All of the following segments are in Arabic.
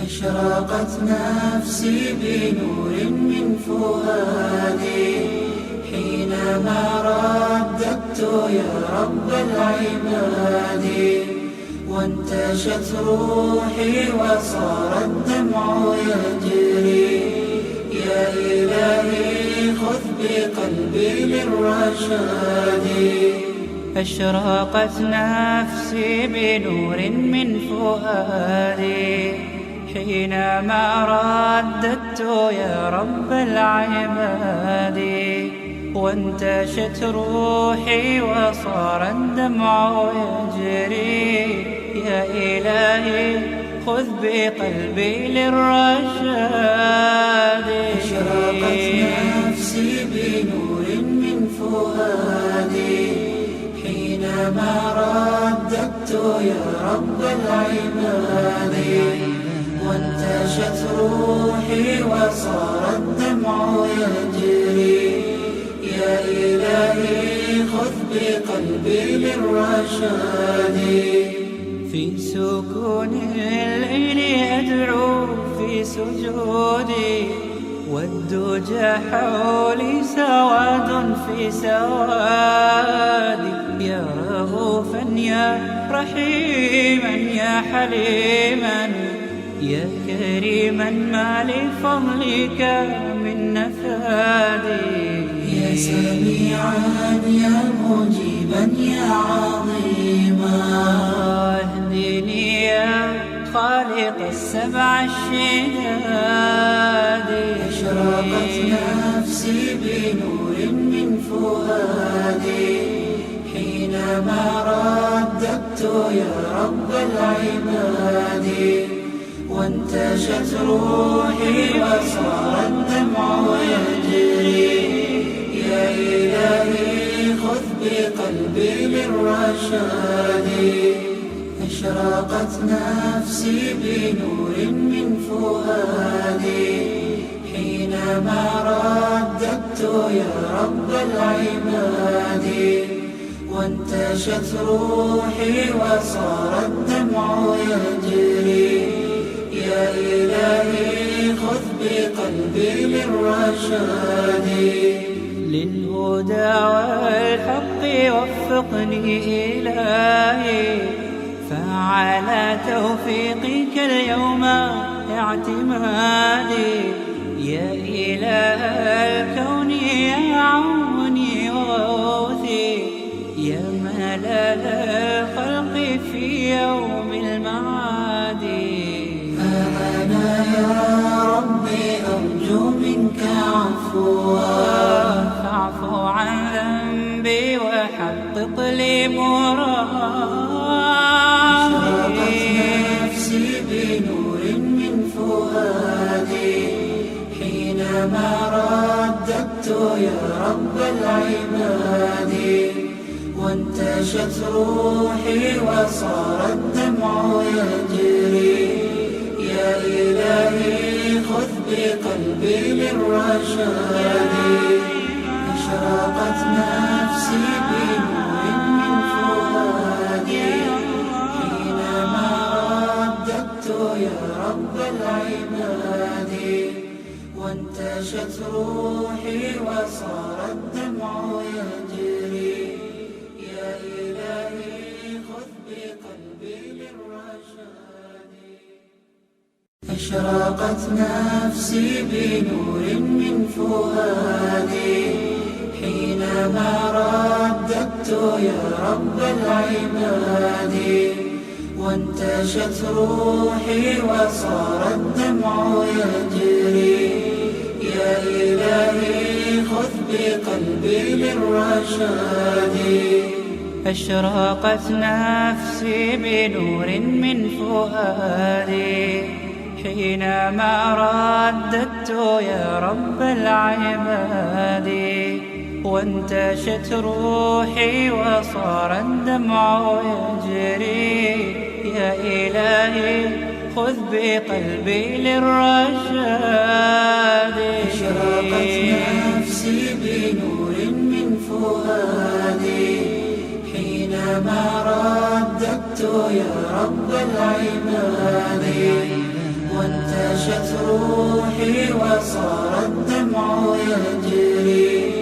أشرقت نفسي بنور من فؤادي حينما رددت يا رب العباد، وانتشت روحي وصار الدمع يجري. يا إلهي خذ بقلبي للرشاد. أشرقت نفسي بنور من فؤادي حينما رددت يا رب العباد، وانتشت روحي وصار الدمع يجري. يا إلهي خذ بقلبي للرشاد. أشرقت نفسي بنور من فؤادي حينما رددت يا رب العباد، وانتشت روحي وصار الدمع يجري. يا إلهي خذ بقلبي للرشاد. في سكون الليل أدعو في سجودي، والدجى حولي سواد في سوادي. يا رؤوفا يا رحيما يا حليما يا كريما ما لفضلك من نفادي. يا سميعا يا مجيبا يا عظيما، اهدني يا خالق السبع الشداد. أشرقت نفسي بنور من فؤادي حينما رددت يا رب العباد، وانتشت روحي وصار الدمع يجري. يا إلهي خذ بقلبي للرشاد. أشرقت نفسي بنور من فؤادي حينما رددت يا رب العباد، وانتشت روحي وصار الدمع يجري. يا إلهي خذ بقلبي للرشاد. للهدى والحق وفقني إلهي، فعلى توفيقك اليوم اعتمادي. يا إله الكون يا عوني وغوثي، يا ملال الخلق في يوم المعاد. أنا يا ربي أرجو منك عفوا، فاعف عن ذنبي وحقق لي مرادي. أشرقت نفسي بنور من فؤادي حينما رددت يا رب العباد، وانتشت روحي وصار الدمع يجري. يا إلهي خذ بقلبي للرشاد. أشرقت نفسي بنور من فؤادي حينما رددت يا رب العباد، وانتشت روحي وصار الدمع يجري. يا إلهي خذ بقلبي للرشاد. أشرقت نفسي بنور من فؤادي حينما رددت يا رب العباد، وانتشت روحي وصار الدمع يجري. يا إلهي خذ بقلبي للرشاد. أشرقت نفسي بنور من فؤادي حينما رددت يا رب العباد، وانتشت روحي وصار الدمع يجري. يا إلهي خذ بقلبي للرشاد. أشرقت نفسي بنور من فؤادي حينما رددت يا رب العباد، روحي وصار الدمع يجري.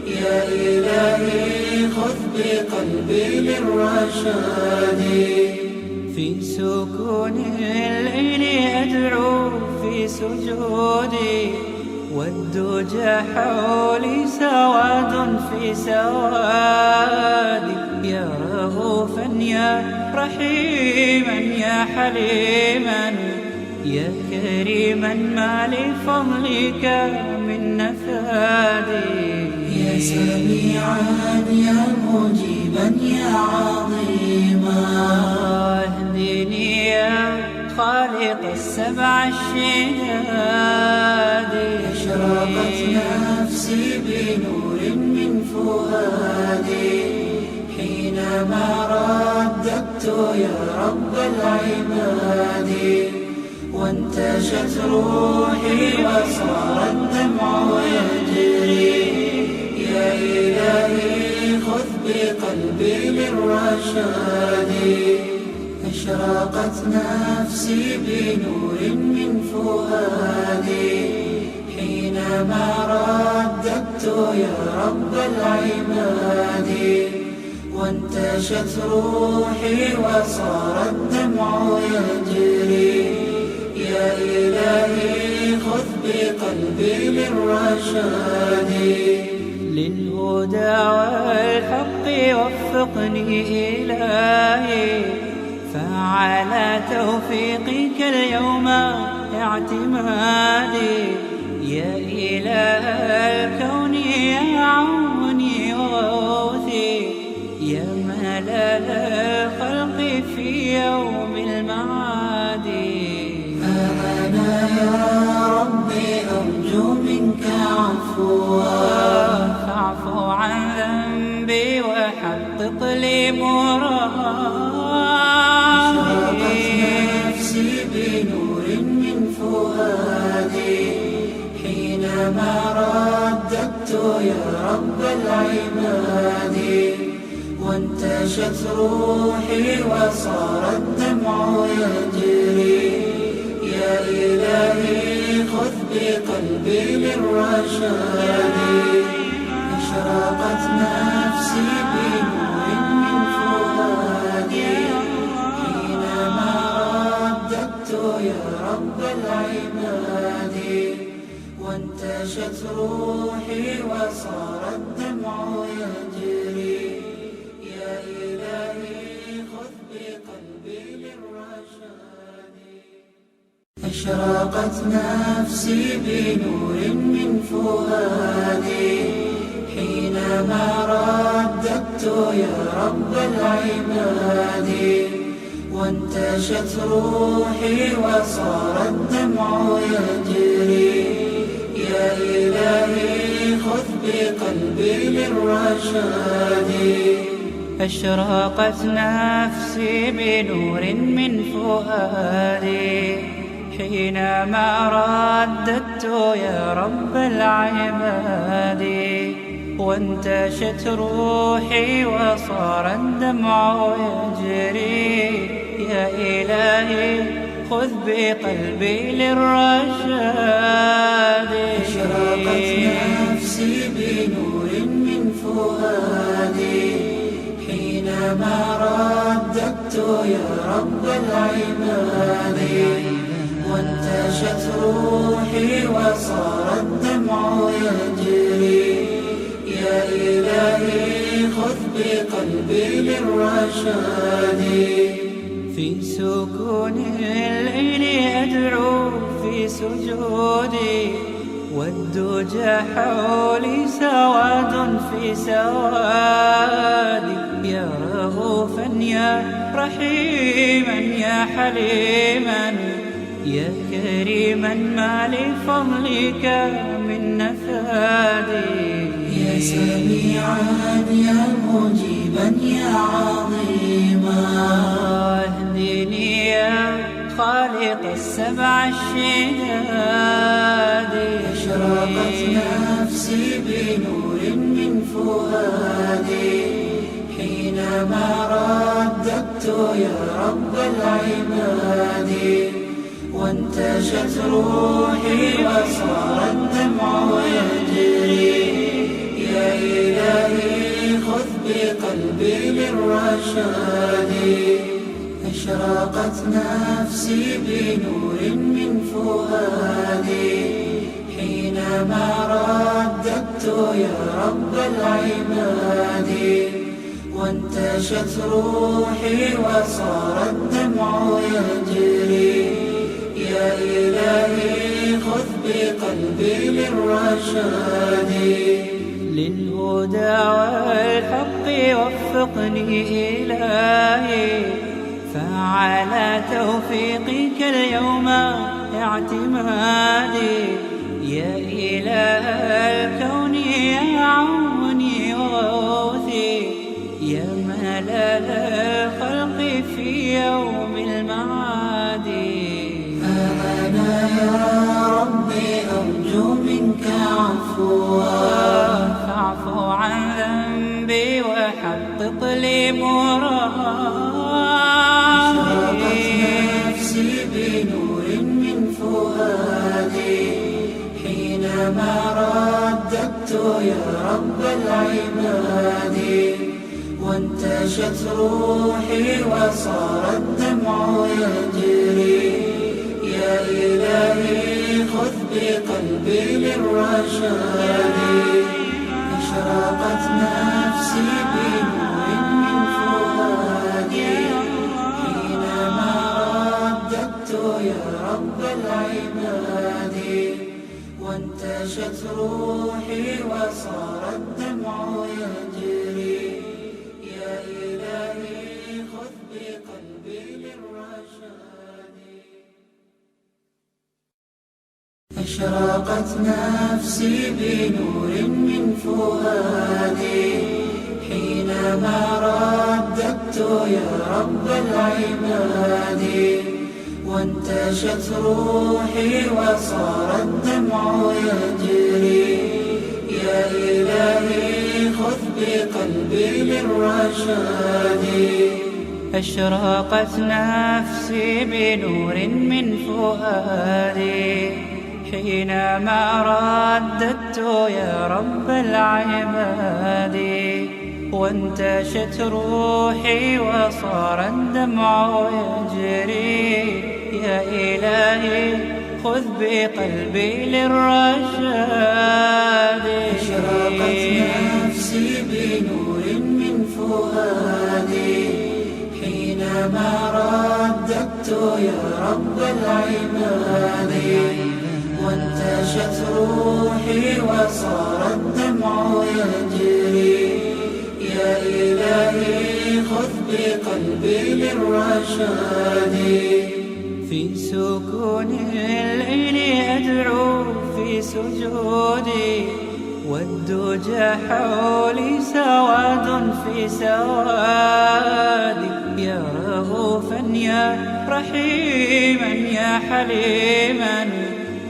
يا إلهي خذ بقلبي للرشاد. في سكون الليل أدعو في سجودي، والدجى حولي سواد في سوادي. يا رؤوفا يا رحيما يا حليما، يا كريما ما لفضلك من نفادي. يا سميعا يا مجيبا يا عظيما، اهدني يا خالق السبع الشداد. أشرقت نفسي بنور من فؤادي، حينما رددت يا رب العباد. وانتشت روحي وصار الدمع يجري. يا إلهي خذ بقلبي للرشاد. أشرقت نفسي بنور من فؤادي، حينما رددت يا رب العباد. وانتشت روحي وصار الدمع يجري. يا إلهي خذ بقلبي للرشاد. للهدى والحق وفقني إلهي، فعلى توفيقك اليوم اعتمادي. يا إله الكون يا عوني وغوثي، يا ملال الخلق في يوم المعاد. أنا يا ربي أرجو منك عفوا، فاعف عن ذنبي وحقق لي مرادي. نفسي بنور من فؤادي، حينما رددت يا رب العباد. وانتشت روحي وصار الدمع يجري. يا إلهي خذ بقلبي للرشاد. أشرقت نفسي بنور من فؤادي، حينما رددت يا رب العباد. وانتشت روحي وصار الدمع يجري. يا إلهي خذ بقلبي للرشاد. أشرقت نفسي بنور من فؤادي، حينما رددت يا رب العباد. وانتشت روحي وصار الدمع يجري. يا إلهي خذ بقلبي للرشاد. أشرقت نفسي بنور من فؤادي، حينما رددت يا رب العباد. وانتشت روحي وصار الدمع يجري. يا إلهي خذ بقلبي للرشاد. أشرقت نفسي بنور من فؤادي، حينما رددت يا رب العباد. وانتشت روحي وصار الدمع يجري. يا إلهي خذ بقلبي للرشاد. في سكون الليل أدعو في سجودي، والدجى حولي سواد في سوادي. يا رؤوفا يا رحيما يا حليما، يا كريما ما لفضلك من نفادي. يا سميعا يا مجيبا يا عظيما، اهدني يا خالق السبع الشداد. أشرقت نفسي بنور من فؤادي، حينما رددت يا رب العباد. وانتشت روحي وصار الدمع يجري. يا إلهي خذ بقلبي للرشاد. أشرقت نفسي بنور من فؤادي حينما رددت يا رب العباد. وانتشت روحي وصار الدمع يجري. يا إلهي خذ بقلبي للرشاد. للهدى والحق وفقني إلهي، فعلى توفيقك اليوم اعتمادي. يا إله الكون يا عوني وغوثي، يا ملال الخلق في يوم المعاد. أنا يا ربي أرجو منك عفوا، فاعف عن ذنبي وحقق لي مرادي. نفسي بنور من فؤادي حينما رددت يا رب العباد. وانتشت روحي وصار الدمع يجري. يا إلهي خذ بقلبي للرشاد. أشرقت نفسي بنور من فؤادي حينما رددت يا رب العباد. وانتشت روحي وصار الدمع يجري. يا إلهي خذ بقلبي للرشاد. أشرقت نفسي بنور من فؤادي حينما رددت يا رب العباد. وانتشت روحي وصار الدمع يجري. يا إلهي خذ بقلبي للرشاد. أشرقت نفسي بنور من فؤادي حينما رددت يا رب العباد. وانتشت روحي وصار الدمع يجري. يا إلهي خذ بقلبي للرشاد. أشرقت نفسي بنور من فؤادي حينما رددت يا رب العباد. وانتشت روحي وصار الدمع يجري. يا إلهي خذ بقلبي للرشاد. في سكون الليل أدعو في سجودي، والدجى حولي سواد في سوادي. يا رؤوفا يا رحيما يا حليما،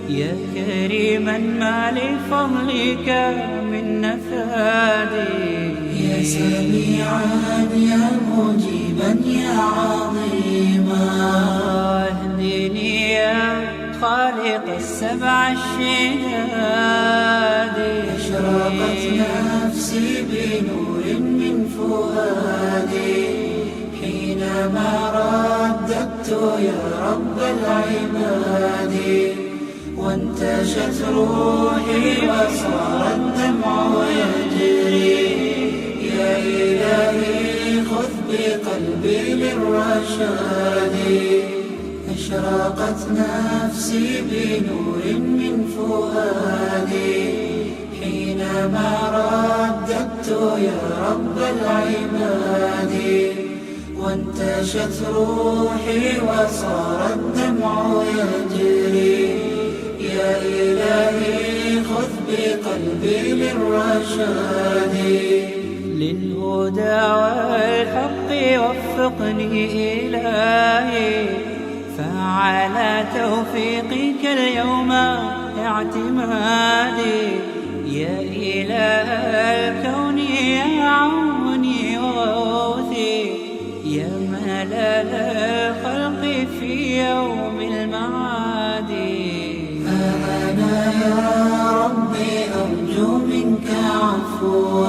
يا كريما ما لفضلك من نفادي. يا سميعا يا مجيبا يا عظيما، اهدني يا خالق السبع الشداد. أشرقت نفسي بنور من فؤادي حينما رددت يا رب العباد. وانتشت روحي وصار الدمع يجري. يا إلهي خذ بقلبي للرشاد. أشرقت نفسي بنور من فؤادي حينما رددت يا رب العباد. وانتشت روحي وصار الدمع يجري. يا إلهي خذ بقلبي للرشاد. للهدى والحق وفقني إلهي، فعلى توفيقك اليوم اعتمادي. يا إله الكون يا عوني وغوثي، يا ملال الخلق في يوم المعاد. أنا يا ربي أرجو منك عفوا،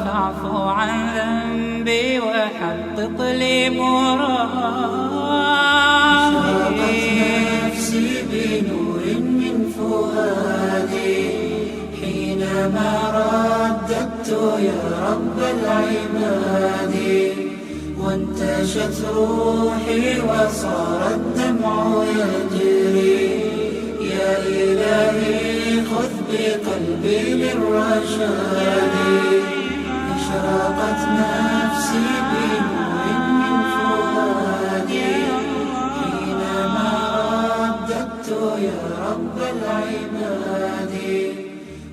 فاعف عن ذنبي وحقق لي مرادي. نفسي بنور من فؤادي حينما رددت يا رب العباد، وانتشت روحي وصار الدمع يجري. يا إلهي خذ بقلبي للرشاد، أشرقت نفسي بنور من فؤادي حينما رددت يا رب العباد،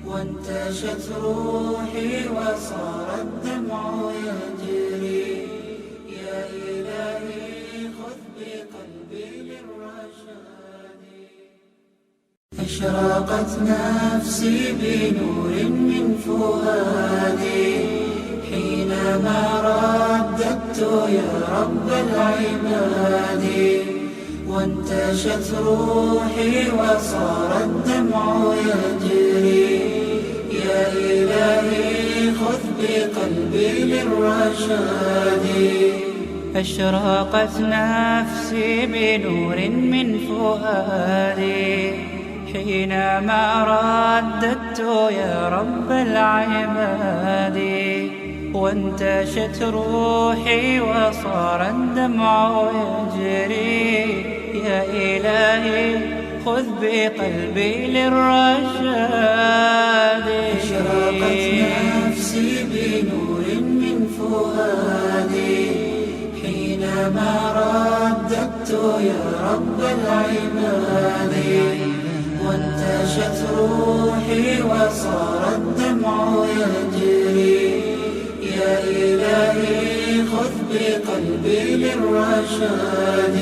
وانتشت روحي وصار الدمع يجري. يا إلهي خذ بقلبي للرشاد. أشرقت نفسي بنور من فؤادي حينما رددت يا رب العباد، وانتشت روحي وصار الدمع يجري. يا إلهي خذ بقلبي للرشاد. أشرقت نفسي بنور من فؤادي حينما رددت يا رب العباد، وانتشت روحي وصار الدمع يجري. يا إلهي خذ بقلبي للرشاد. أشرقت نفسي بنور من فؤادي حينما رددت يا رب العباد، وانتشت روحي وصار الدمع يجري. يا إلهي خذ بقلبي للرشاد.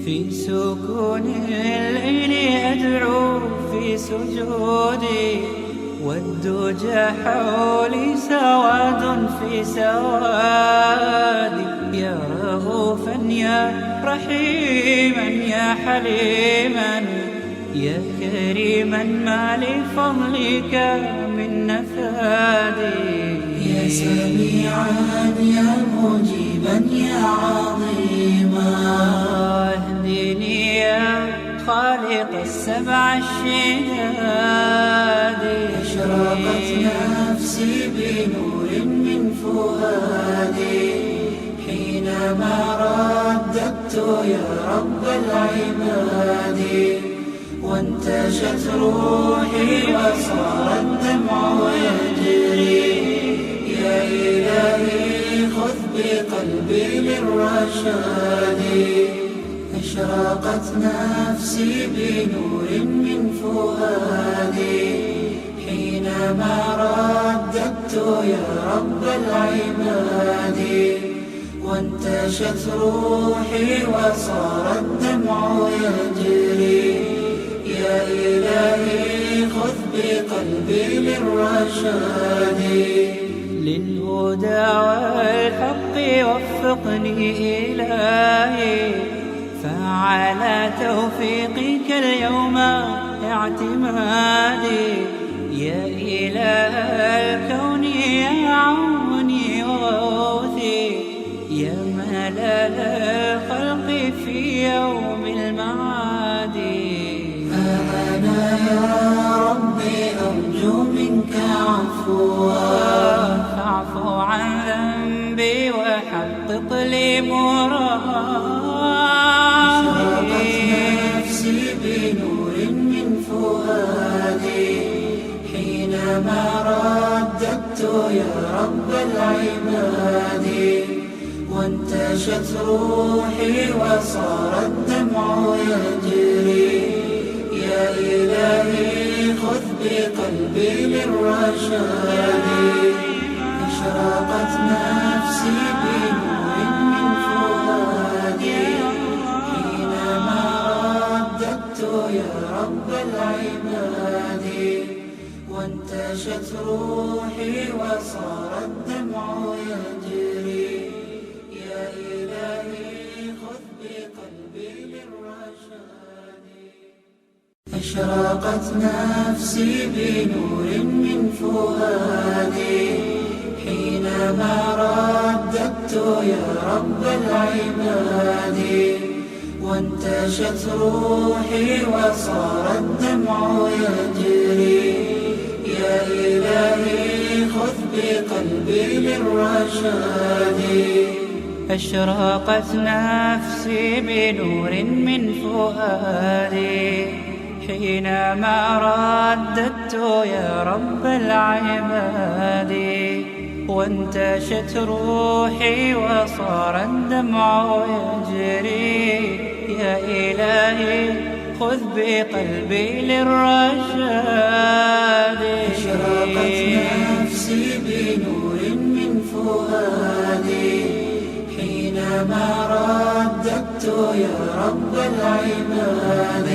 في سكون الليل أدعو في سجودي، والدجى حولي سواد في سوادي. يا رؤوفا يا رحيما يا حليما يا كريما ما لفضلك من نفادي. يا سميعا يا مجيبا يا عظيما اهدني يا خالق السبع الشداد. أشرقت نفسي بنور من فؤادي حينما رددت يا رب العباد، وانتشت روحي وصار الدمع يجري. يا إلهي خذ بقلبي للرشاد. أشرقت نفسي بنور من فؤادي حينما رددت يا رب العباد، وانتشت روحي وصار الدمع يجري. يا إلهي خذ بقلبي للرشاد. للهدى والحق وفقني إلهي، فعلى توفيقك اليوم اعتمادي. يا إله الكون يا عوني وغوثي، يا ملال الخلق في يوم المعاد. أنا يا ربي أرجو منك عفوا، فاعف عن ذنبي وحقق لي مرادي. نفسي بنور من فؤادي حينما رددت يا رب العباد، وانتشت روحي وصار الدمع يجري. يا إلهي خذ بقلبي للرشاد. أشرقت نفسي بنور من فؤادي حينما رددت يا رب العباد، وانتشت روحي وصار الدمع يجري. يا إلهي خذ بقلبي للرشاد. أشرقت نفسي بنور من فؤادي حينما رددت يا رب العباد، وانتشت روحي وصار الدمع يجري. يا إلهي خذ بقلبي للرشاد. أشرقت نفسي بنور من فؤادي حينما رددت يا رب العباد، وانتشت روحي وصار الدمع يجري. يا إلهي خذ بقلبي للرشاد. أشرقت نفسي بنور من فؤادي حينما رددت يا رب العباد،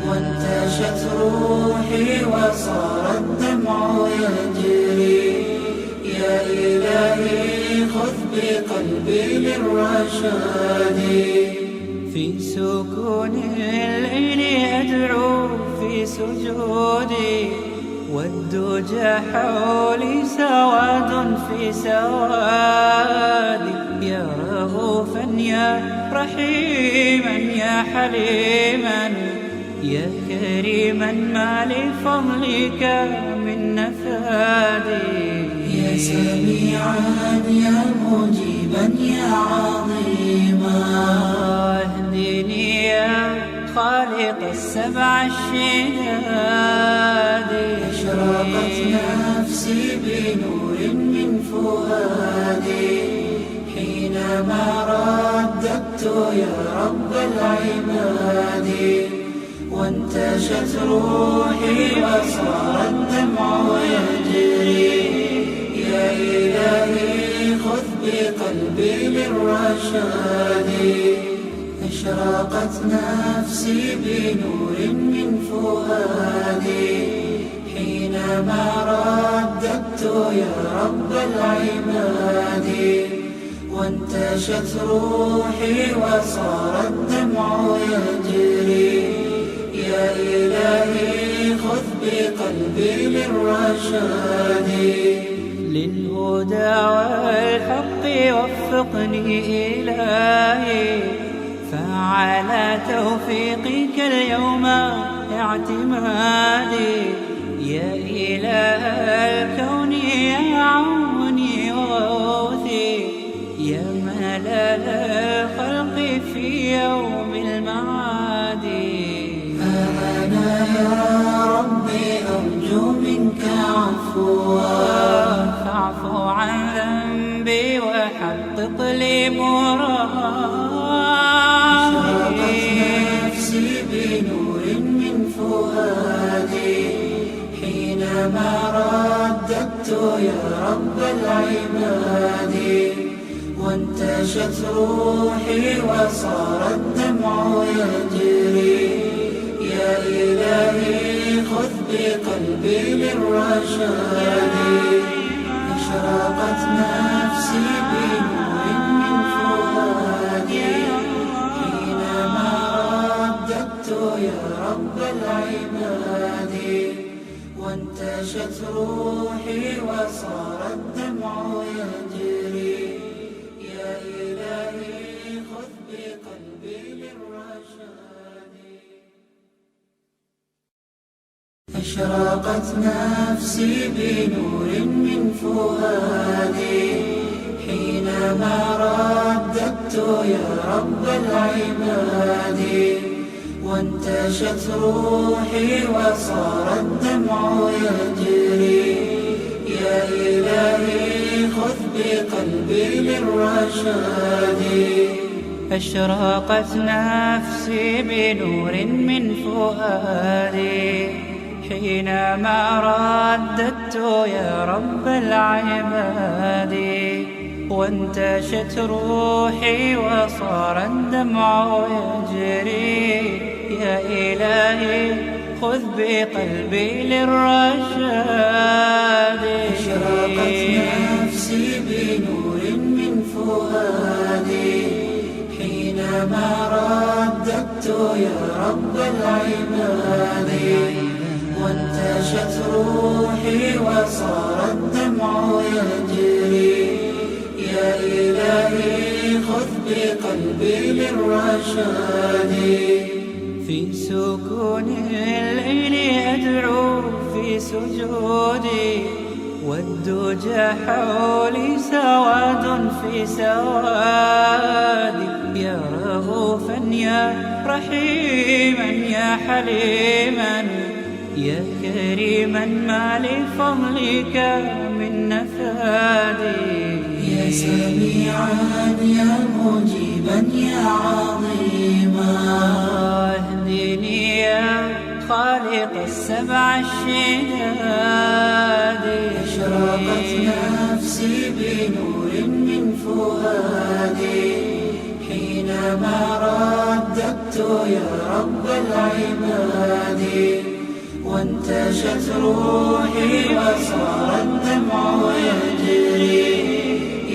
وانتشت روحي وصار الدمع يجري. يا إلهي خذ بقلبي للرشاد. في سكون الليل أدعو في سجودي، والدجى حولي سواد في سوادي. يا رؤوفا يا رحيما يا حليما يا كريما ما لفضلك من نفادي. يا سميعا يا مجيبا يا عظيما، اهدني يا خالق السبع الشداد. أشرقت نفسي بنور من فؤادي حينما رددت يا رب العباد، وانتشت روحي وصار الدمع يجري. يا إلهي خذ بقلبي للرشاد. أشرقت نفسي بنور من فؤادي حينما رددت يا رب العباد، وانتشت روحي وصار الدمع يجري. يا إلهي خذ بقلبي للرشاد. للهدى والحق وفقني إلهي، فعلى توفيقك اليوم اعتمادي. يا إله الكون يا عوني وغوثي، يا ملال الخلق في يوم المعاد. أنا يا ربي أرجو منك عفوا، فاعف عن ذنبي وحقق لي مرادي. نفسي بنور من فؤادي حينما رددت يا رب العباد، وانتشت روحي وصار الدمع يجري. يا إلهي خذ بقلبي للرشاد. أشرقت نفسي بنور من فؤادي حينما رددت يا رب العباد، وانتشت روحي وصار الدمع يجري. يا إلهي خذ بقلبي للرشاد. أشرقت نفسي بنور من فؤادي حينما رددت يا رب العباد، وانتشت روحي وصار الدمع يجري. يا إلهي خذ بقلبي للرشاد. أشرقت نفسي بنور من فؤادي حينما رددت يا رب العباد، وانتشت روحي وصار الدمع يجري. يا إلهي خذ بقلبي للرشاد. أشرقت نفسي بنور من فؤادي حينما رددت يا رب العباد وانتشت روحي وصار الدمع يجري. يا إلهي خذ بقلبي للرشاد. في سكون الليل أدعو في سجودي والدجى حولي سواد في سوادي. يا رؤوفا يا رحيما يا حليما يا كريما ما لفضلك من نفادي. يا سميعا يا مجيبا يا عظيما اهدني يا خالق السبع الشداد. أشرقت نفسي بنور من فؤادي حينما رددت يا رب العباد وانتشت روحي وصار الدمع يجري.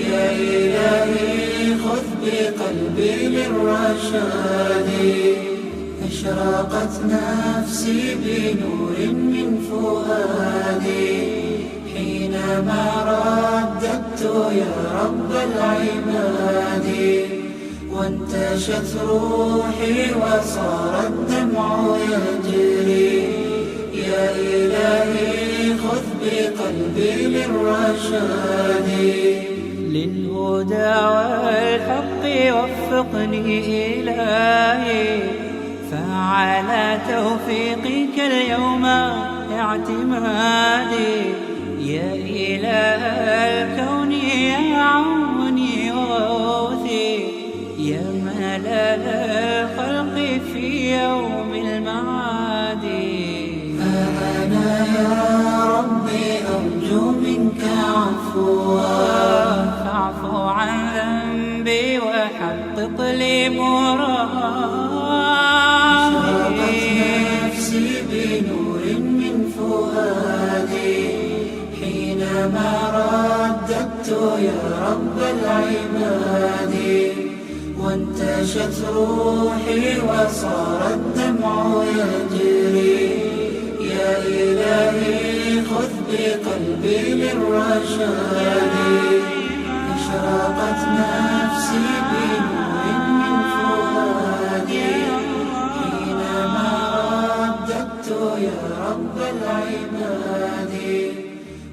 يا إلهي خذ بقلبي للرشاد. أشرقت نفسي بنور من فؤادي حينما رددت يا رب العباد وانتشت روحي وصار الدمع يجري. يا إلهي خذ بقلبي للرشاد. للهدى والحق وفقني إلهي فعلى توفيقك اليوم اعتمادي. يا إله الكون يا عوني وغوثي يا ملال الخلق في يوم المعاد. أنا يا ربي أرجو منك عفوا فاعف عن ذنبي وحقق لي مرادي. نفسي بنور من فؤادي حينما رددت يا رب العباد وانتشت روحي وصار الدمع يجري. يا إلهي خذ بقلبي للرشاد. أشرقت نفسي بنور من فؤادي حينما رددت يا رب العباد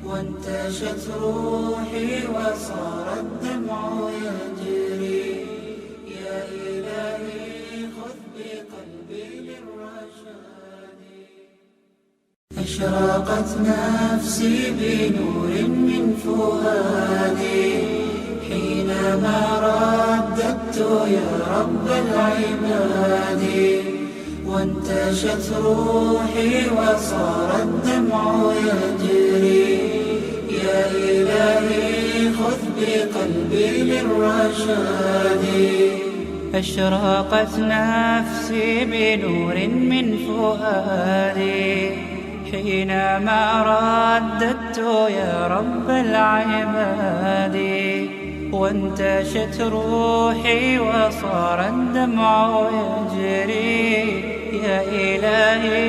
وانتشت روحي وصار الدمع يجري. يا إلهي خذ بقلبي للرشاد. أشرقت نفسي بنور من فؤادي حينما رددت يا رب العباد وانتشت روحي وصار الدمع يجري. يا إلهي خذ بقلبي للرشاد. أشرقت نفسي بنور من فؤادي حينما رددت يا رب العباد وانتشت روحي وصار الدمع يجري. يا إلهي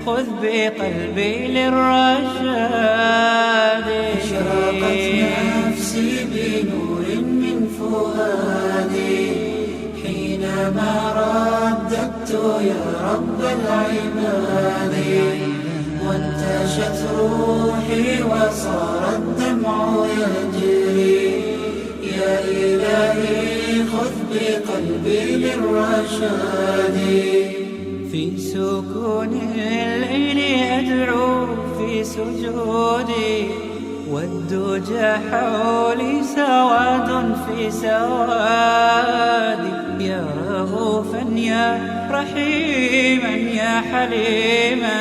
خذ بقلبي للرشاد. أشرقت نفسي بنور من فؤادي حينما رددت يا رب العباد وانتشت روحي وصار الدمع يجري. يا إلهي خذ بقلبي للرشاد. في سكون الليل أدعو في سجودي والدجى حولي سواد في سوادي. يا رؤوفا يا رحيما يا حليما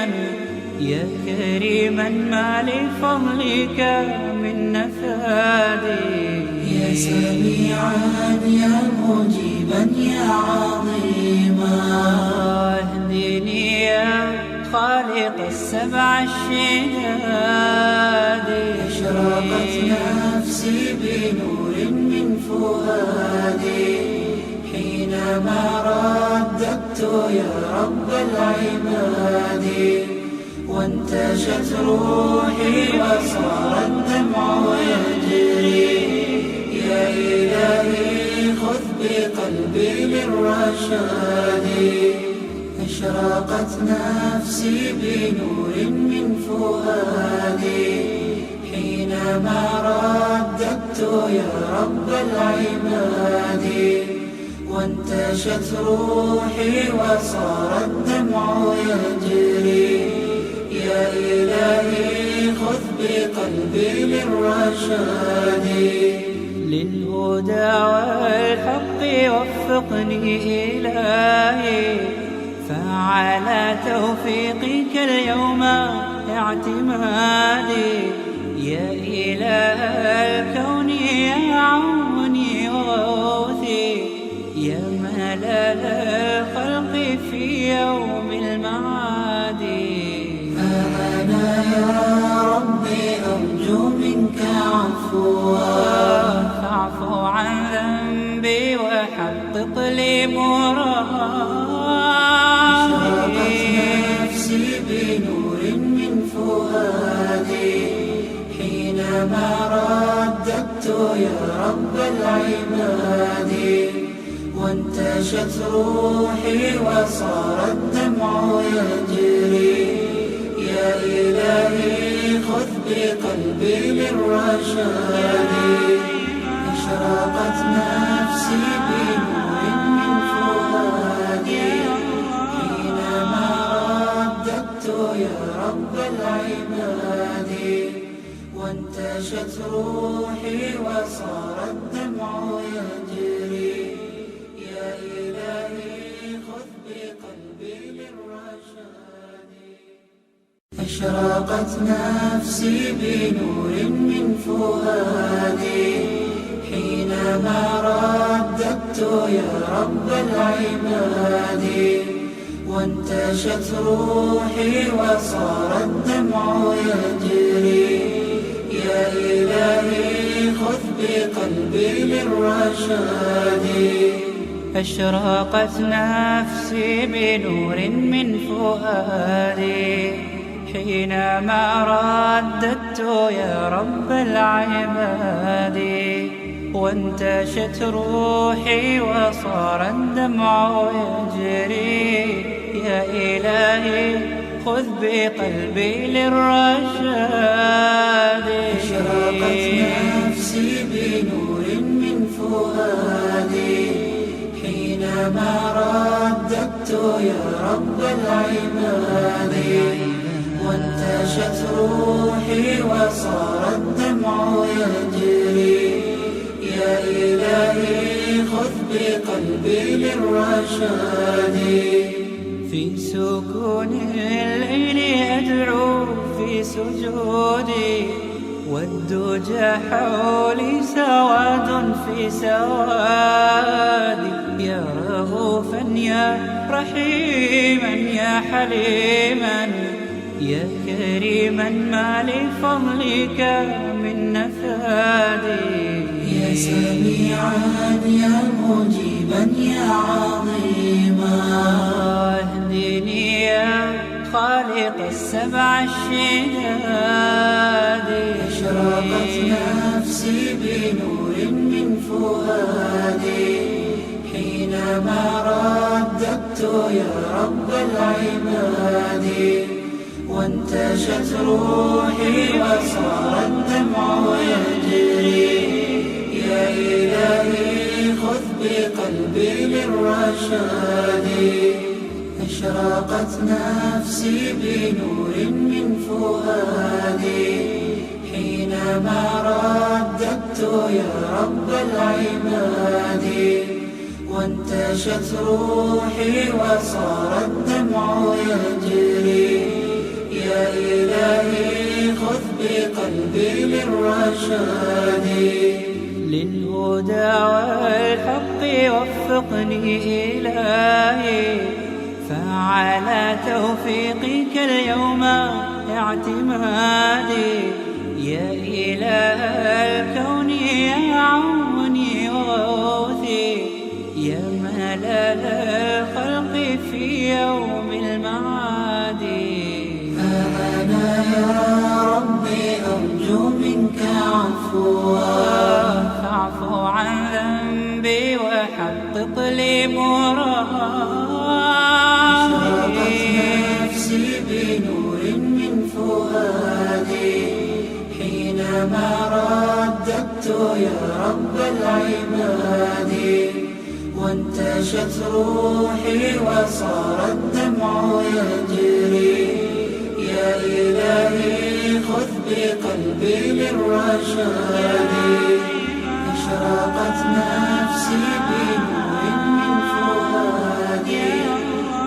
يا كريما ما لفضلك من نفادي. يا سميعا يا مجيبا يا عظيما اهدني يا خالق السبع الشداد. أشرقت نفسي بنور من فؤادي حينما حينما رددت يا رب العباد وانتشت روحي وصار الدمع يجري. يا إلهي خذ بقلبي للرشاد، أشرقت نفسي بنور من فؤادي حينما رددت يا رب العباد وانتشت روحي وصار الدمع يجري. يا إلهي خذ بقلبي للرشاد، للهدى والحق وفقني إلهي، فعلى توفيقك اليوم اعتمادي. يا إله الكون يا عوني وغوثي، يا ملال الخلق في يوم المعاد. أنا يا ربي أرجو منك عفوا، فاعف عن ذنبي وحقق لي مرادي. نفسي بنور من فؤادي حينما رددت يا رب العباد وانتشت روحي وصار الدمع يجري. يا إلهي خذ بقلبي للرشاد، أشرقت نفسي بنور من فؤادي حينما رددت يا رب العباد وانتشت روحي وصار الدمع يجري. يا إلهي خذ بقلبي للرشاد، أشرقت نفسي بنور من فؤادي حينما رددت يا رب العباد وانتشت روحي وصار الدمع يجري. يا إلهي خذ بقلبي للرشاد، أشرقت نفسي بنور من فؤادي حينما رددت يا رب العباد وانتشت روحي وصار الدمع يجري. يا إلهي خذ بقلبي للرشاد، أشرقت نفسي بنور من فؤادي حينما رددت يا رب العباد وانتشت روحي وصار الدمع يجري. يا إلهي خذ بقلبي للرشاد، في سكون الليل أدعو في سجودي والدجى حولي سواد في سوادي. يا رؤوفا يا رحيما يا حليما يا كريما ما لفضلك من نفادي. يا سميعا يا مجيبا يا عظيما اهدني يا خالق السبع الشداد. أشرقت نفسي بنور من فؤادي حينما رددت يا رب العباد وانتشت روحي وصار الدمع يجري. يا إلهي خذ بقلبي للرشاد، أشرقت نفسي بنور من فؤادي حينما رددت يا رب العباد وانتشت روحي وصار الدمع يجري. يا إلهي خذ بقلبي للرشاد، للهدى والحق وفقني إلهي، فعلى توفيقك اليوم اعتمادي. يا إله الكون يا عوني وغوثي، يا ملل الخلق في يوم المعاد. فأنا يا ربي أرجو منك عفوا، فاعف عن ذنبي وحقق لي مرادي. نفسي بنور من فؤادي حينما رددت يا رب العباد. وانتشت روحي وصار الدمع يجري، يا إلهي خذ بقلبي للرشاد. أشرقت نفسي بنور من فؤادي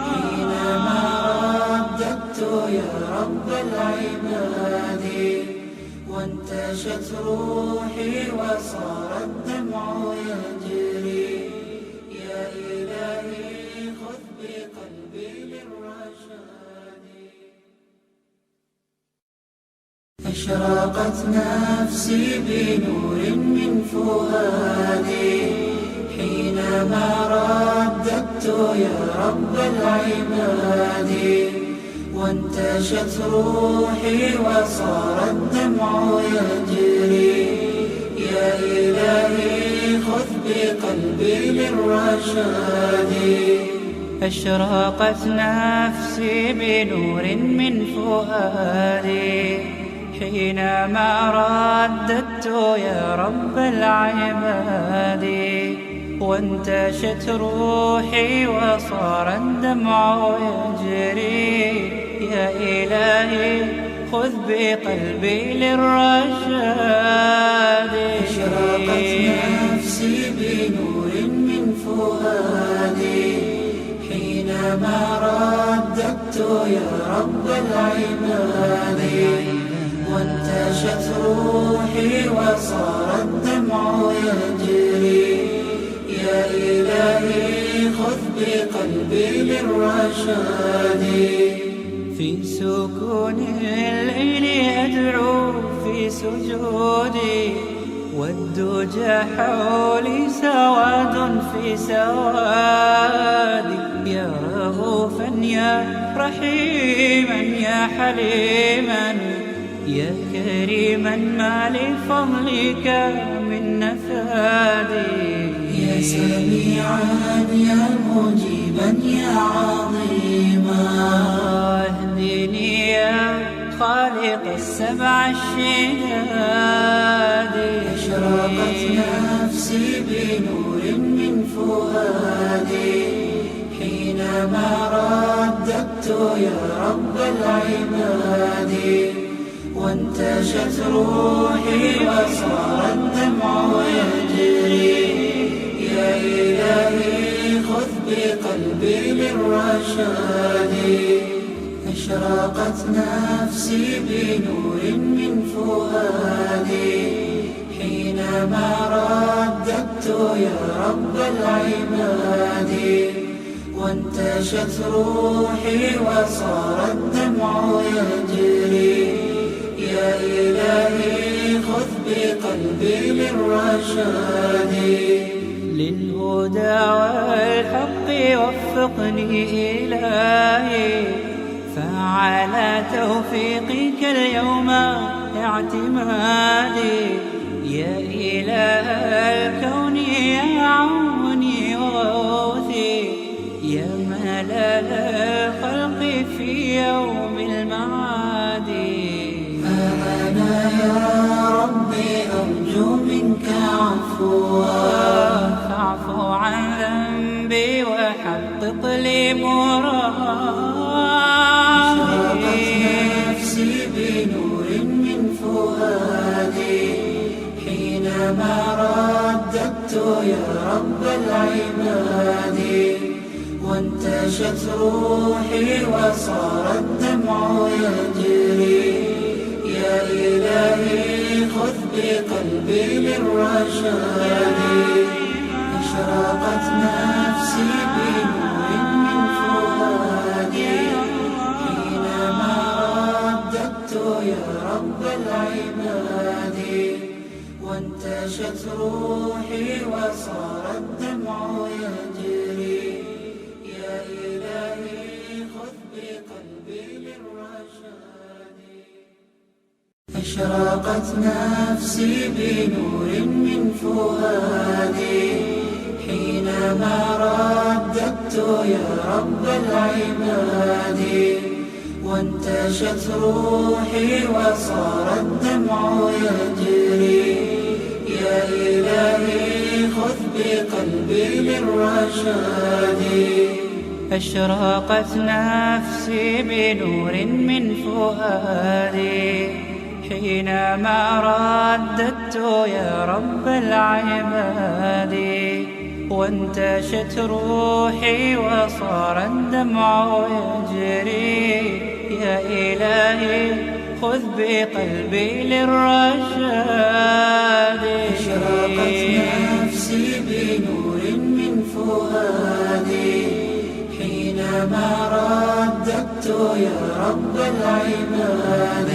حينما رددت يا رب العباد. وانتشت روحي وصار الدمع يجري، يا إلهي خذ بقلبي للرشاد. أشرقت نفسي بنور من فؤادي حينما رددت يا رب العباد. وانتشت روحي وصار الدمع يجري، يا إلهي خذ بقلبي للرشاد. أشرقت نفسي بنور من فؤادي حينما رددت يا رب العباد. وانتشت روحي وصار الدمع يجري، يا إلهي خذ بقلبي للرشاد. أشرقت نفسي بنور من فؤادي حينما رددت يا رب العباد. وانتشت روحي وصار الدمع يجري، يا إلهي خذ بقلبي للرشاد. في سكون الليل أدعو في سجودي، والدجى حولي سواد في سوادي. يا رؤوفا يا رحيما يا حليما، يا كريما ما لفضلك من نفادي. يا سميعا يا مجيبا يا عظيما، اهدني يا خالق السبع الشداد. أشرقت نفسي بنور من فؤادي حينما رددت يا رب العباد. وانتشت روحي وصار الدمع يجري، يا إلهي خذ بقلبي للرشاد. أشرقت نفسي بنور من فؤادي حينما رددت يا رب العباد. وانتشت روحي وصار الدمع يجري، يا إلهي خذ بقلبي للرشاد. للهدى والحق وفقني إلهي، فعلى توفيقك اليوم اعتمادي. يا إله الكون يا عوني وغوثي، يا ملل الخلق في يوم المعاد. فأنا يا ربي أرجو منك عفوا، فاعف عن ذنبي وحقق لي مرادي. نفسي بنور من فؤادي حينما رددت يا رب العباد. وانتشت روحي وصار الدمع يجري، يا إلهي خذ بقلبي للرشاد. أشرقت نفسي بنور من فؤادي حينما رددت يا رب العباد. وانتشت روحي وصار الدمع يجري، للرشاد. أشرقت نفسي بنور من فؤادي حينما رددت يا رب العباد، وانتشت روحي وصار الدمع يجري. يا إلهي خذ بقلبي للرشاد. أشرقت نفسي بنور من فؤادي حينما رددت يا رب العباد، وانتشت روحي وصار الدمع يجري. يا إلهي خذ بقلبي للرشاد. أشرقت نفسي بنور من فؤادي حينما رددت يا رب العباد،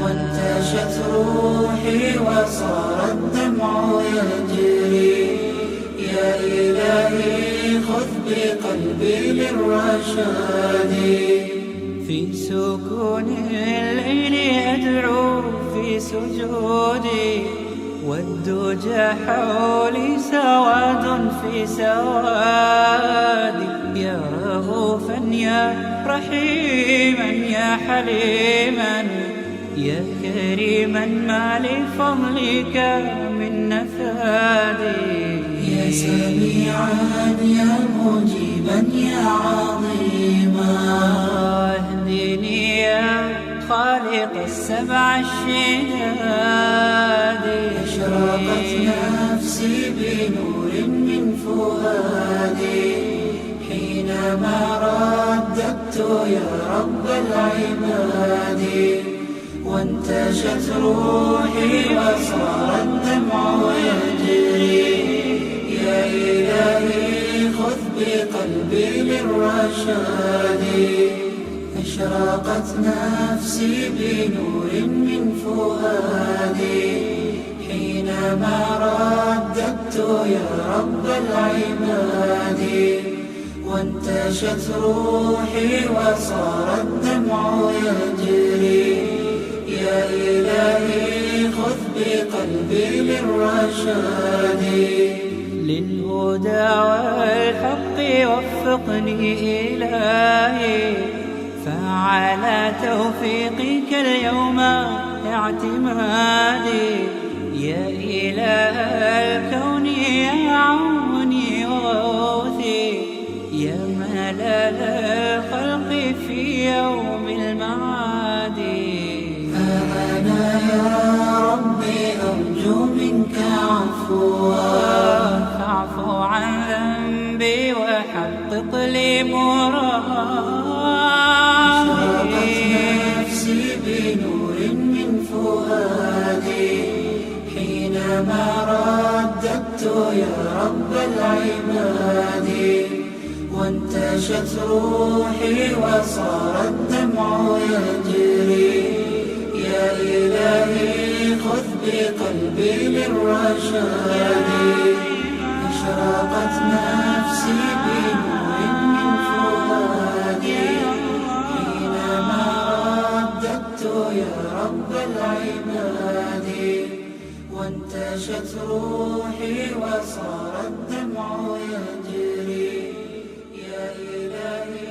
وانتشت روحي وصار الدمع يجري. يا إلهي خذ بقلبي للرشاد. في سكون الليل أدعو في سجودي، والدجى حولي سواد في سوادي. يا رؤوفا يا رحيما يا حليما يا كريما ما لفضلك من نفادي. يا سميعا يا مجيبا يا عظيما، اهدني يا خالق السبع الشداد. أشرقت نفسي بنور من فؤادي حينما رددت يا رب العباد، وانتشت روحي وصار الدمع يجري. يا إلهي خذ بقلبي للرشاد. أشرقت نفسي بنور من فؤادي حينما رددت يا رب العباد، وانتشت روحي وصار الدمع يجري. يا إلهي خذ بقلبي للرشاد. للهدى والحق وفقني إلهي، فعلى توفيقك اليوم اعتمادي. يا إله الكون يا عوني وغوثي، يا ملال الخلق في يوم المعاد. أنا يا ربي أرجو منك عفوا، فاعف عن ذنبي وحقق لي مرادي. نفسي بنور من فؤادي حينما رددت يا رب العباد، وانتشت روحي وصار الدمع يجري. يا إلهي خذ بقلبي للرشاد. أشرقت نفسي بنور من فؤادي حينما رددت يا رب العباد، وانتشت روحي وصار الدمع يجري. يا إلهي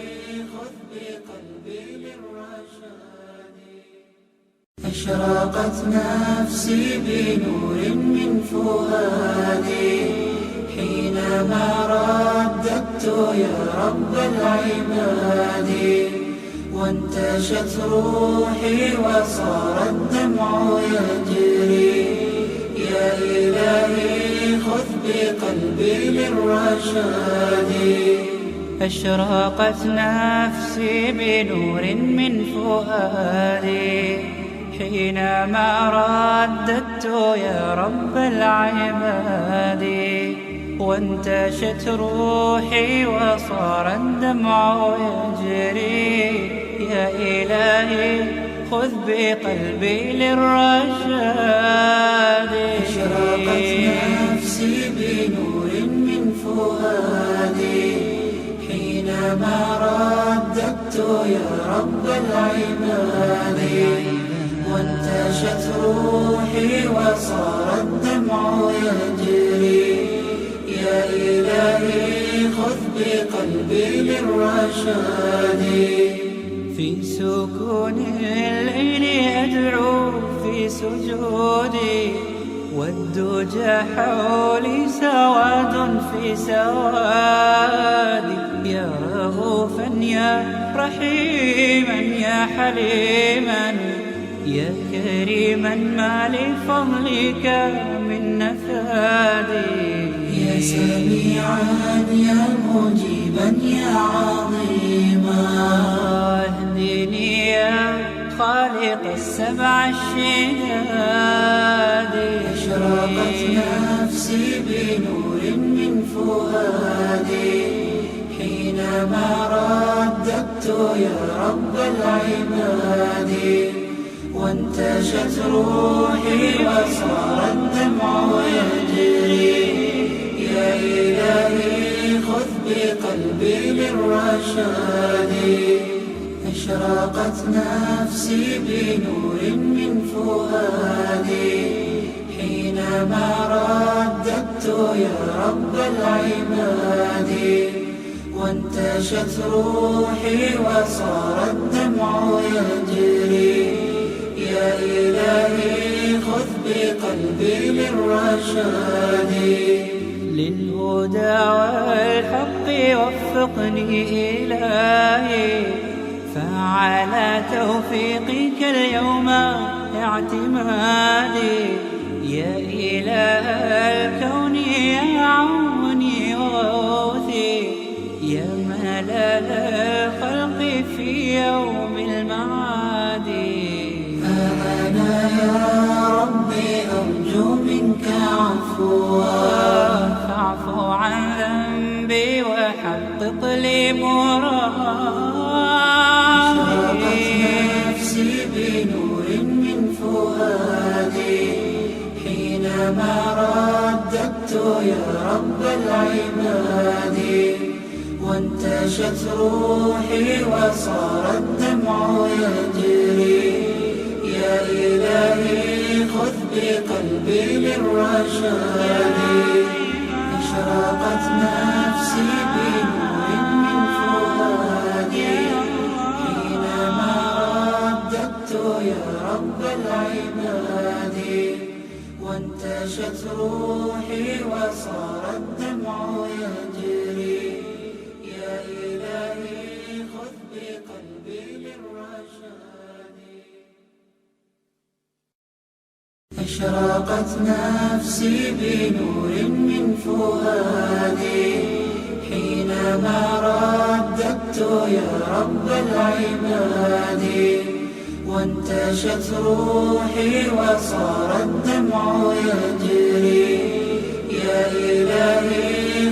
خذ بقلبي للرشاد. أشرقت نفسي بنور من فؤادي حينما رددت يا رب العباد، وانتشت روحي وصار الدمع يجري. يا إلهي خذ بقلبي للرشاد. أشرقت نفسي بنور من فؤادي حينما رددت يا رب العباد، وانتشت روحي وصار الدمع يجري. يا إلهي خذ بقلبي للرشاد. أشرقت نفسي بنور من فؤادي حينما حينما رددت يا رب العباد وانتشت روحي وصار الدمع يجري. يا إلهي خذ بقلبي للرشاد. في سكون الليل أدعو في سجودي والدجى حولي سواد في سوادي. يا رؤوفا يا رحيما يا حليما يا كريما ما لفضلك من نفادي. يا سميعا يا مجيبا يا عظيما اهدني يا خالق السبع الشداد. أشرقت نفسي بنور من فؤادي حينما رددت يا رب العباد وانتشت روحي وصار الدمع يجري. يا إلهي خذ بقلبي للرشاد. أشرقت نفسي بنور من فؤادي حينما رددت يا رب العباد وانتشت روحي وصار الدمع يجري. يا إلهي خذ بقلبي للرشاد. للهدى والحق وفقني إلهي فعلى توفيقك اليوم اعتمادي. يا إله الكون يا عوني وغوثي يا ملاذ الخلق في يوم المعاد. أنا يا ربي أرجو منك عفوا فاعف عن ذنبي وحقق لي مرادي. نفسي بنور من فؤادي حينما رددت يا رب العباد وانتشت روحي وصار الدمع يجري. يا إلهي خذ بقلبي للرشاد. أشرقت نفسي بنور من فؤادي حينما رددت يا رب العباد وانتشت روحي وصار الدمع يجري. يا إلهي خذ بقلبي للرشاد. أشرقت نفسي بنور من فؤادي حينما رددت يا رب العباد وانتشت روحي وصار الدمع يجري. يا إلهي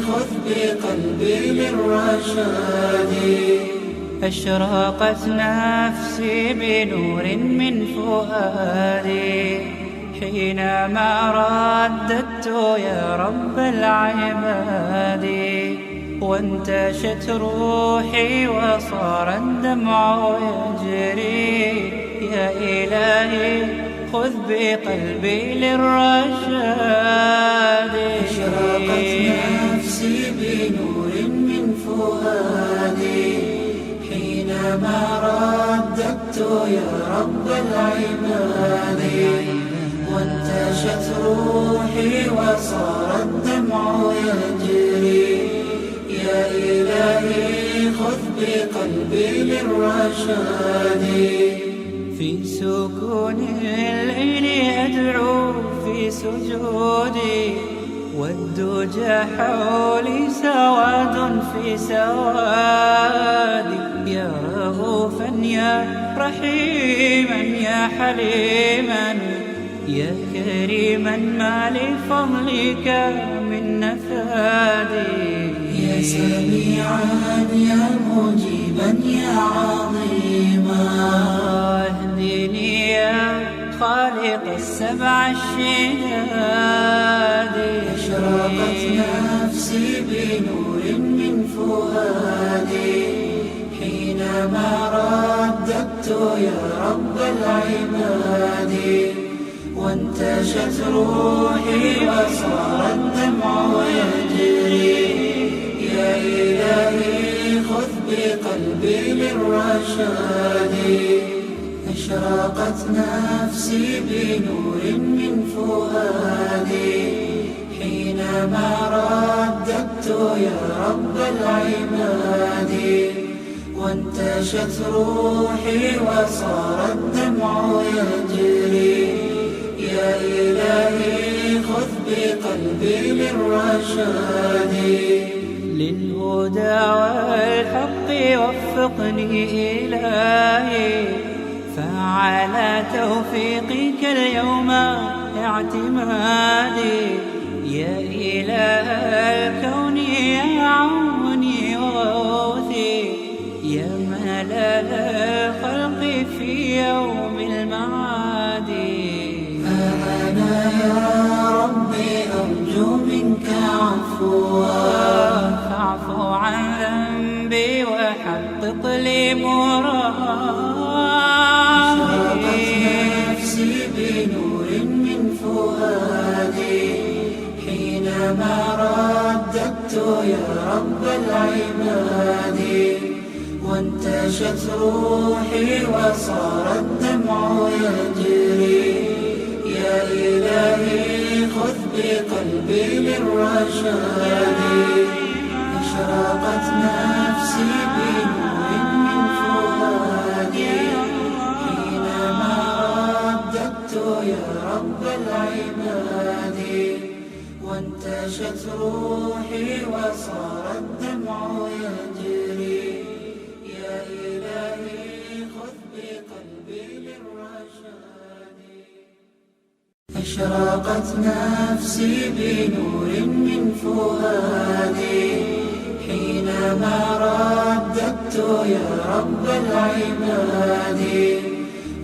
خذ بقلبي للرشاد. أشرقت نفسي بنور من فؤادي حينما رددت يا رب العباد وانتشت روحي وصار الدمع يجري. يا إلهي خذ بقلبي للرشاد. أشرقت نفسي بنور من فؤادي حينما رددت يا رب العباد وانتشت روحي وصار الدمع يجري. يا إلهي خذ بقلبي للرشاد. في سكون الليل أدعو في سجودي والدجى حولي سواد في سوادي. يا رؤوفا يا رحيما يا حليما يا كريما ما لفضلك من نفادي. يا سميعا يا مجيبا يا عظيما اهدني يا خالق السبع الشداد. أشرقت نفسي بنور من فؤادي حينما رددت يا رب العباد وانتشت روحي وصار الدمع يجري. يا إلهي خذ بقلبي للرشاد. أشرقت نفسي بنور من فؤادي حينما رددت يا رب العباد وانتشت روحي وصار الدمع يجري. يا إلهي خذ بقلبي للرشاد. للهدى والحق وفقني إلهي فعلى توفيقك اليوم اعتمادي. يا إله الكون يا عوني وغوثي يا ملال الخلق في يوم المعاد. أنا يا ربي أرجو منك عفوا فاعف عن ذنبي وحقق لي مرادي. نفسي بنور من فؤادي حينما رددت يا رب العباد وانتشت روحي وصار الدمع يجري. يا إلهي خذ بقلبي للرشاد. أشرقت نفسي بنور من فؤادي حينما رددت يا رب العباد وانتشت روحي وصار الدمع يجري. يا إلهي خذ بقلبي للرشاد. أشرقت نفسي بنور من فؤادي حينما رددت يا رب العباد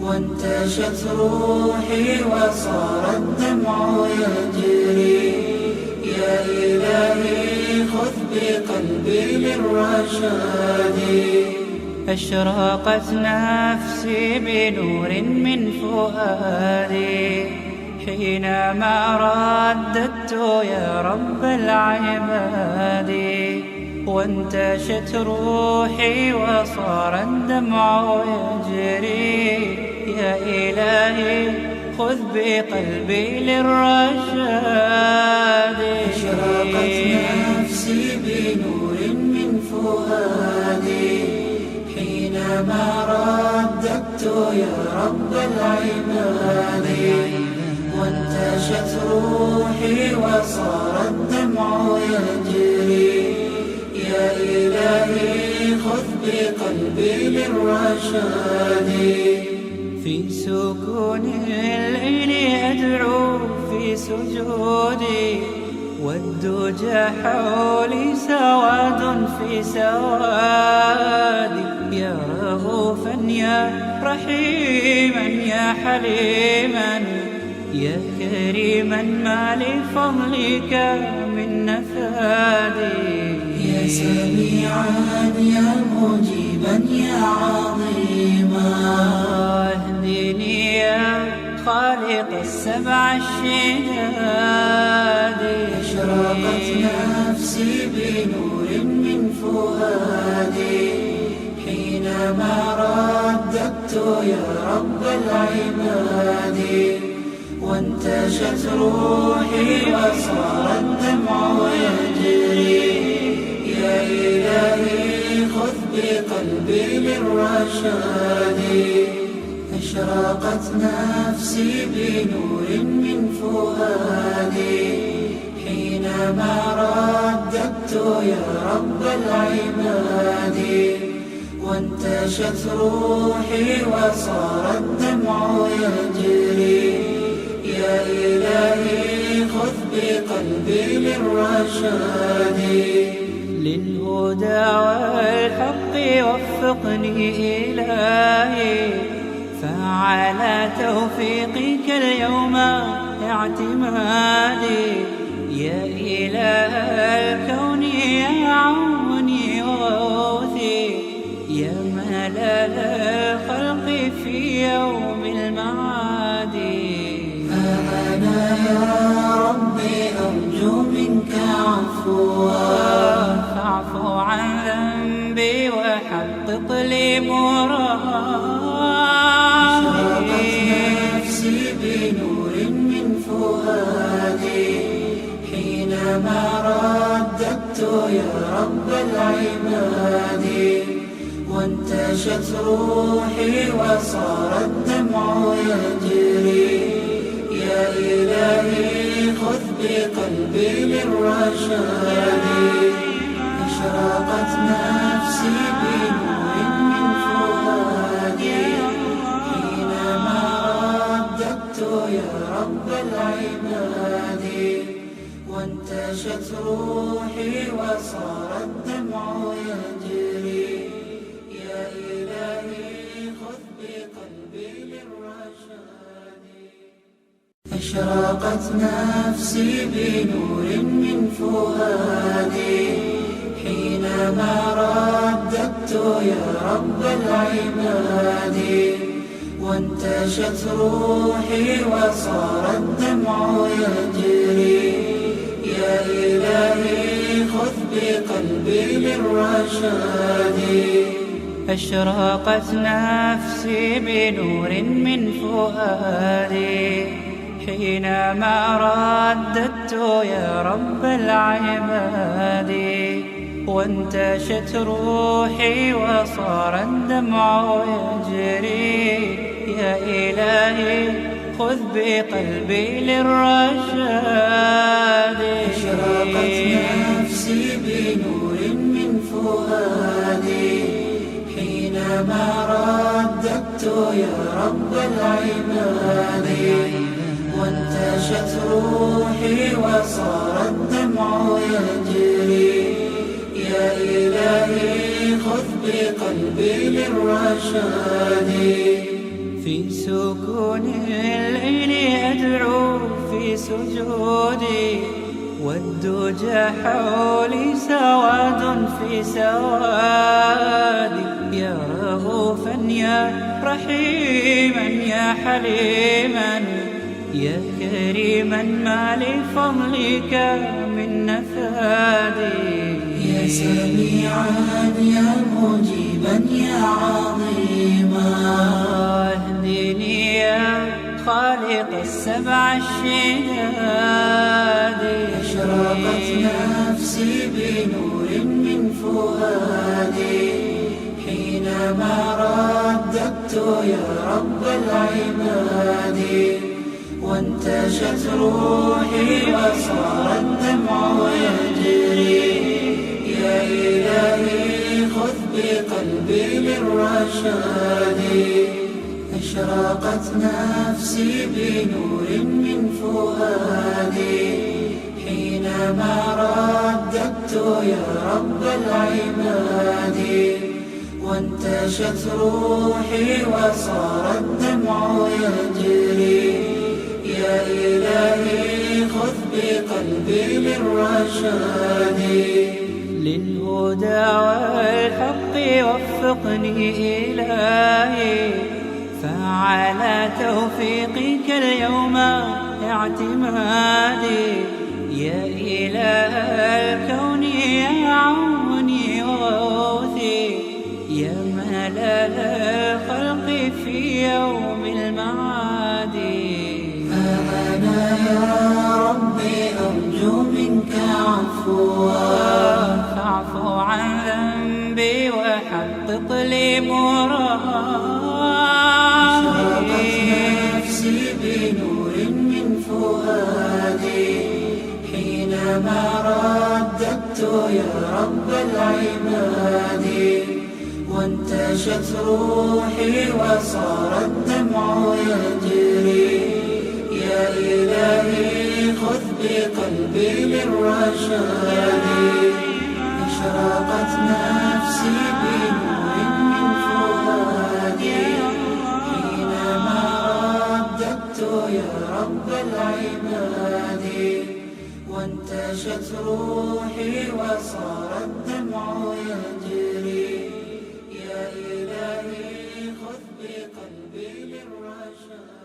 وانتشت روحي وصار الدمع يجري. يا إلهي خذ بقلبي للرشاد. أشرقت نفسي بنور من فؤادي حينما رددت يا رب العباد وانتشت روحي وصار الدمع يجري. يا إلهي خذ بقلبي للرشاد. أشرقت نفسي بنور من فؤادي حينما رددت يا رب العباد وانتشت روحي وصار الدمع يجري. يا إلهي خذ بقلبي للرشاد. في سكون الليل أدعو في سجودي والدجى حولي سواد في سوادي. يا رؤوفا يا رحيما يا حليما يا كريما ما لفضلك من نفادي. يا سميعا يا مجيبا يا عظيما اهدني يا خالق السبع الشداد. أشرقت نفسي بنور من فؤادي حينما رددت يا رب العباد وانتشت روحي وصار الدمع يجري. يا إلهي خذ بقلبي للرشاد. أشرقت نفسي بنور من فؤادي حينما رددت يا رب العباد وانتشت روحي وصار الدمع يجري. يا إلهي خذ بقلبي للرشاد. للهدى والحق وفقني إلهي فعلى توفيقك اليوم اعتمادي. يا إله الكون يا عوني وغوثي يا ملال ملل الخلق في يوم المعاد. أنا يا ربي أرجو منك عفوا، فاعف عن ذنبي وحقق لي مرادي. نفسي بنور من فؤادي حينما رددت يا رب العباد، وانتشت روحي وصار الدمع يجري. يا إلهي خذ بقلبي للرشاد، أشرقت نفسي بنور من فؤادي حينما رددت يا رب العباد، وانتشت روحي وصار الدمع يجري. يا إلهي خذ بقلبي للرشاد. أشرقت نفسي بنور من فؤادي حينما رددت يا رب العباد، وانتشت روحي وصار الدمع يجري. يا إلهي خذ بقلبي للرشاد. أشرقت نفسي بنور من فؤادي حينما رددت يا رب العباد، وانتشت روحي وصار الدمع يجري. يا إلهي خذ بقلبي للرشاد. أشرقت نفسي بنور من فؤادي حينما رددت يا رب العباد، وانتشت روحي وصار الدمع يجري. يا إلهي خذ بقلبي للرشاد. في سكون الليل أدعو في سجودي، والدجى حولي سواد في سوادي. يا رؤوفا يا رحيما يا حليما، يا كريما ما لفضلك من نفادي. يا سميعا يا مجيبا يا عظيما، اهدني يا خالق السبع الشداد. أشرقت نفسي بنور من فؤادي حينما رددت يا رب العباد، وانتشت روحي وصار الدمع يجري. يا إلهي خذ بقلبي للرشاد. أشرقت نفسي بنور من فؤادي حينما رددت يا رب العباد، وانتشت روحي وصار الدمع يجري. يا إلهي خذ بقلبي للرشاد. للهدى والحق وفقني إلهي، فعلى توفيقك اليوم اعتمادي. يا إله الكون يا عوني وغوثي، يا ملل الخلق في يوم المعاد. أنا يا ربي أرجو منك عفوا، فاعف عن ذنبي وحقق لي مرادي. نفسي بنور من فؤادي حينما رددت يا رب العباد، وانتشت روحي وصار الدمع يجري. يا إلهي خذ بقلبي للرشاد. أشرقت نفسي بنور من فؤادي حينما رددت يا رب العباد، وانتشت روحي وصار الدمع يجري. يا إلهي قلبي للرشاد.